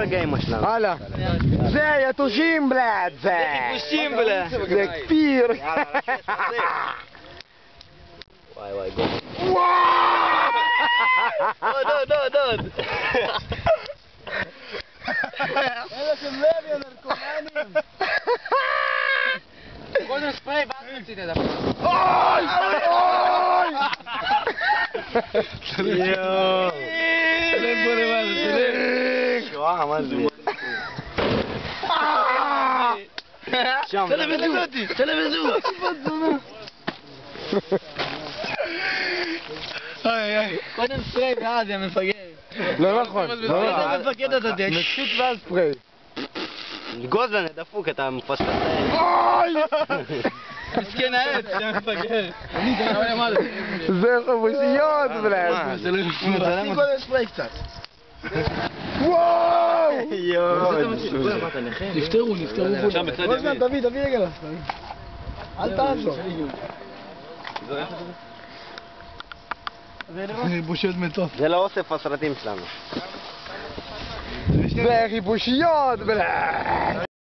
הגיימה שלנו. הלאה. זה יתושים בלעד, זה חיפושים בלעד. זה כפיר. וואי וואי גול. עוד. אלה של לוי הנרקומנים. קודם ספרי ואז נוציא את הדבר. אוי! יואו. תלם פה למעלה, תלם. שואה, מה זה? שם. תלם וזו. קודם ספרי ואז יא מפגר. לא נכון. איזה מפקד אתה דק? נשית ואז פרי. גוזלן, דפוק, אתה מפספס. אוי! מסכן העץ, יא מפגר. זה חבושיות בלעד. תשים קודם ספרי קצת. וואו! יואו. נפטרו. גוזלן, תביא רגע לספרי. אל תעזור. זה בושות מתות. זה לא אוסף הסרטים שלנו. זה חיפושיות בלעד.